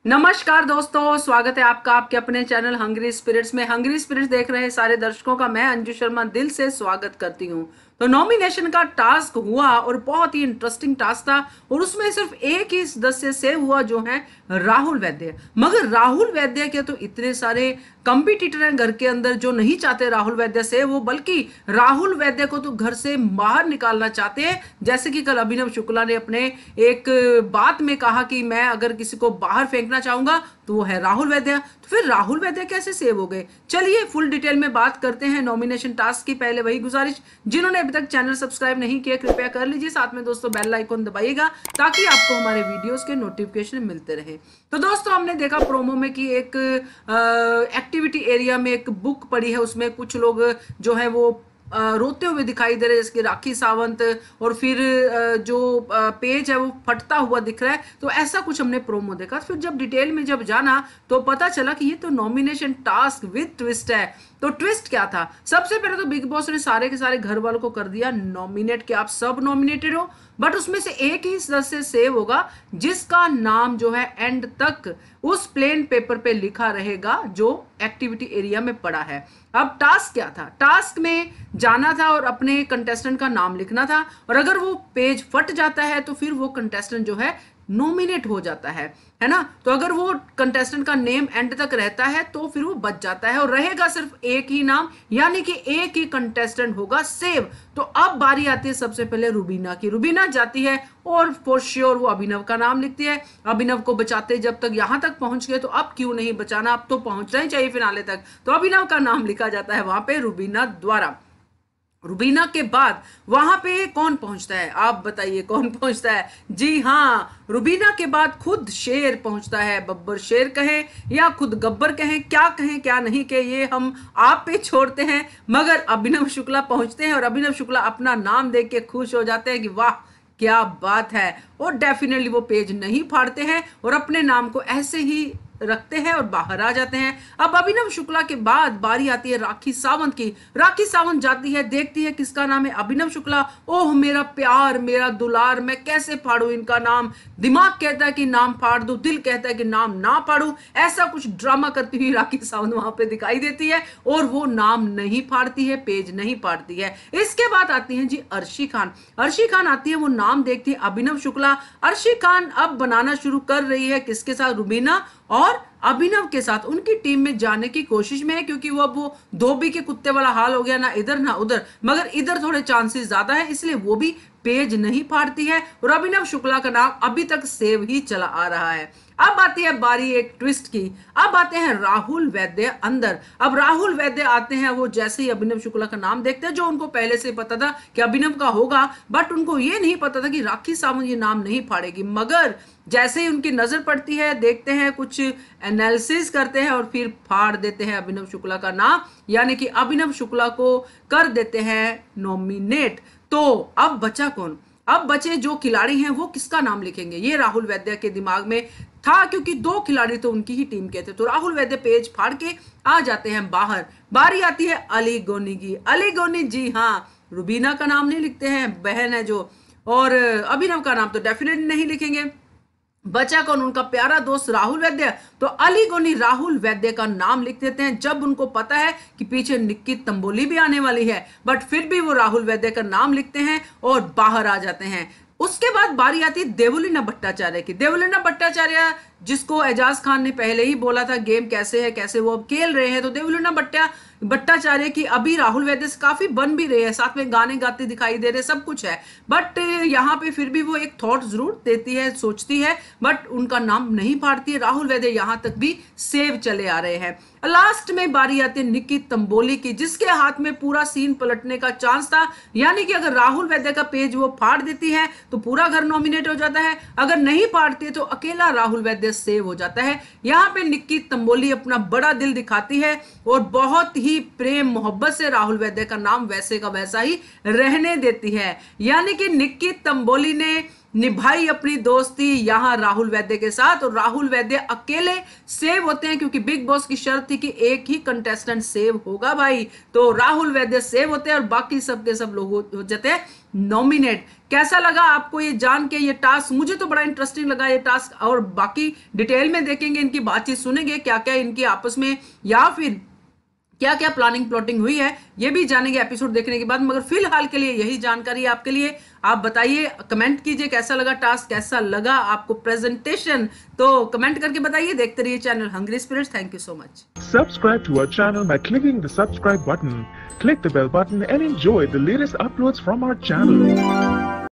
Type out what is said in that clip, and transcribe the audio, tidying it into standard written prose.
नमस्कार दोस्तों, स्वागत है आपका आपके अपने चैनल हंग्री स्पिरिट्स में। हंग्री स्पिरिट्स देख रहे सारे दर्शकों का मैं अंजू शर्मा दिल से स्वागत करती हूं। तो नॉमिनेशन का टास्क हुआ और बहुत ही इंटरेस्टिंग टास्क था और उसमें सिर्फ एक ही सदस्य सेव हुआ जो है राहुल वैद्य। मगर राहुल वैद्य के तो इतने सारे कंपटीटर हैं घर के अंदर जो नहीं चाहते राहुल वैद्य से वो, बल्कि राहुल वैद्य को तो घर से बाहर निकालना चाहते हैं। जैसे कि कल अभिनव शुक्ला ने अपने एक बात में कहा कि मैं अगर किसी को बाहर फेंकना चाहूंगा तो वो है राहुल वैद्य। तो फिर राहुल वैद्य कैसे सेव हो गए, चलिए फुल डिटेल में बात करते हैं नॉमिनेशन टास्क की। पहले वही गुजारिश, जिन्होंने अभी तक चैनल सब्सक्राइब नहीं किया कृपया कर लीजिए, साथ में दोस्तों बेल आइकन दबाइएगा ताकि आपको हमारे वीडियोस के नोटिफिकेशन मिलते रहे। तो दोस्तों हमने देखा प्रोमो में कि एक एक्टिविटी एरिया में एक बुक पड़ी है, उसमें कुछ लोग जो है वो रोते हुए दिखाई दे रहे हैं, जैसे राखी सावंत, और फिर जो पेज है वो फटता हुआ दिख रहा है। तो ऐसा कुछ हमने प्रोमो देखा। फिर जब डिटेल में जब जाना तो पता चला कि ये तो नॉमिनेशन टास्क विद ट्विस्ट है। तो ट्विस्ट क्या था? सबसे पहले तो बिग बॉस ने सारे के सारे घर वालों को कर दिया नॉमिनेट कि आप सब नॉमिनेटेड हो, बट उसमें से एक ही सदस्य सेव होगा जिसका नाम जो है एंड तक उस प्लेन पेपर पे लिखा रहेगा जो एक्टिविटी एरिया में पड़ा है। अब टास्क क्या था? टास्क में जाना था और अपने कंटेस्टेंट का नाम लिखना था, और अगर वो पेज फट जाता है तो फिर वो कंटेस्टेंट जो है नॉमिनेट हो जाता है ना। तो अगर वो कंटेस्टेंट का नेम एंड तक रहता है तो फिर वो बच जाता है और रहेगा सिर्फ एक ही नाम, यानी कि एक ही कंटेस्टेंट होगा सेव। तो अब बारी आती है सबसे पहले रुबीना की। रुबीना जाती है और फॉर श्योर वो अभिनव का नाम लिखती है। अभिनव को बचाते जब तक यहां तक पहुंच गए तो अब क्यों नहीं बचाना, अब तो पहुंचना ही चाहिए फिनाले तक। तो अभिनव का नाम लिखा जाता है वहां पे रुबीना द्वारा। रुबीना के बाद वहां पे कौन पहुंचता है, आप बताइए कौन पहुंचता है? जी हाँ, रुबीना के बाद खुद शेर पहुंचता है। बब्बर शेर कहें या खुद गब्बर कहें, क्या नहीं कहें, ये हम आप पे छोड़ते हैं। मगर अभिनव शुक्ला पहुंचते हैं और अभिनव शुक्ला अपना नाम देख के खुश हो जाते हैं कि वाह क्या बात है, और डेफिनेटली वो पेज नहीं फाड़ते हैं और अपने नाम को ऐसे ही रखते हैं और बाहर आ जाते हैं। अब अभिनव शुक्ला के बाद बारी आती है राखी सावंत की। राखी सावंत जाती है, देखती है किसका नाम है, अभिनव शुक्ला। ओह मेरा प्यार, मेरा दुलार, मैं कैसे फाड़ू इनका नाम। दिमाग कहता है कि नाम फाड़ दूं, दिल कहता है कि नाम ना फाड़ू। ऐसा कुछ ड्रामा करती हुई राखी सावंत वहां पे दिखाई देती है और वो नाम नहीं फाड़ती है, पेज नहीं फाड़ती है। इसके बाद आती है जी अर्शी खान। अर्शी खान आती है, वो नाम देखती है अभिनव शुक्ला। अर्शी खान अब बनाना शुरू कर रही है किसके साथ? रुबीना और अभिनव के साथ। उनकी टीम में जाने की कोशिश में है क्योंकि वो अब वो धोबी के कुत्ते वाला हाल हो गया, ना इधर ना उधर, मगर इधर थोड़े चांसेस ज्यादा है, इसलिए वो भी पेज नहीं फाड़ती है और अभिनव शुक्ला का नाम अभी तक सेव ही चला आ रहा है। अब आती है बारी एक ट्विस्ट की। अब आते हैं राहुल वैद्य अंदर। अब राहुल वैद्य आते हैं, वो जैसे ही अभिनव शुक्ला का नाम देखते हैं, जो उनको पहले से पता था कि अभिनव का होगा, बट उनको ये नहीं पता था कि राखी सावंत ये नाम नहीं फाड़ेगी। मगर जैसे ही उनकी नजर पड़ती है, देखते हैं, कुछ एनालिसिस करते हैं और फिर फाड़ देते हैं अभिनव शुक्ला का नाम, यानी कि अभिनव शुक्ला को कर देते हैं नॉमिनेट। तो अब बचा कौन? अब बचे जो खिलाड़ी हैं वो किसका नाम लिखेंगे, ये राहुल वैद्य के दिमाग में था, क्योंकि दो खिलाड़ी तो उनकी ही टीम के थे। तो राहुल वैद्य पेज फाड़ के आ जाते हैं बाहर। बारी आती है अली गोनी की। अली गोनी, जी हाँ, रुबीना का नाम नहीं लिखते हैं, बहन है जो, और अभिनव का नाम तो डेफिनेटली नहीं लिखेंगे। बचा कौन? उनका प्यारा दोस्त राहुल वैद्य। तो अली गोनी राहुल वैद्य का नाम लिख देते हैं, जब उनको पता है कि पीछे निक्की तंबोली भी आने वाली है, बट फिर भी वो राहुल वैद्य का नाम लिखते हैं और बाहर आ जाते हैं। उसके बाद बारी आती है देवलीना भट्टाचार्य की। देवलीना भट्टाचार्य जिसको एजाज खान ने पहले ही बोला था गेम कैसे है, कैसे वो अब खेल रहे हैं। तो देवलीना भट्टाचार्य की अभी राहुल वैद्य से काफी बन भी रहे हैं, साथ में गाने गाते दिखाई दे रहे, सब कुछ है, बट यहाँ पे फिर भी वो एक थॉट जरूर देती है, सोचती है, बट उनका नाम नहीं फाड़ती है। राहुल वैद्य यहाँ तक भी सेव चले आ रहे हैं। लास्ट में बारी आती है निक्की तंबोली की, जिसके हाथ में पूरा सीन पलटने का चांस था, यानी कि अगर राहुल वैद्य का पेज वो फाड़ देती है तो पूरा घर नॉमिनेट हो जाता है, अगर नहीं फाड़ती है तो अकेला राहुल वैद्य सेव हो जाता है। यहाँ पे निक्की तंबोली अपना बड़ा दिल दिखाती है और बहुत ही ही प्रेम मोहब्बत से राहुल वैद्य का नाम वैसे का वैसा ही रहने देती है। यानी कि निक्की तंबोली ने निभाई अपनी दोस्ती यहां राहुल वैद्य के साथ, और राहुल वैद्य अकेले सेव होते हैं क्योंकि बिग बॉस की शर्त थी कि एक ही कंटेस्टेंट सेव होगा भाई। तो राहुल वैद्य सेव होते हैं और बाकी सब के सब लोग हो जाते हैं नॉमिनेट। कैसा लगा आपको ये जान के ये टास्क? मुझे तो बड़ा इंटरेस्टिंग लगा ये टास्क, और बाकी डिटेल में देखेंगे, इनकी बातचीत सुनेंगे, क्या क्या इनकी आपस में या फिर क्या क्या प्लानिंग प्लॉटिंग हुई है, ये भी जानेंगे एपिसोड देखने के बाद। मगर फिलहाल के लिए यही जानकारी आपके लिए। आप बताइए, कमेंट कीजिए कैसा लगा टास्क, कैसा लगा आपको प्रेजेंटेशन, तो कमेंट करके बताइए। देखते रहिए channel Hungry Spirits. Thank you so much. Subscribe to our channel by clicking the subscribe button. Click the bell button and enjoy the latest uploads from our channel.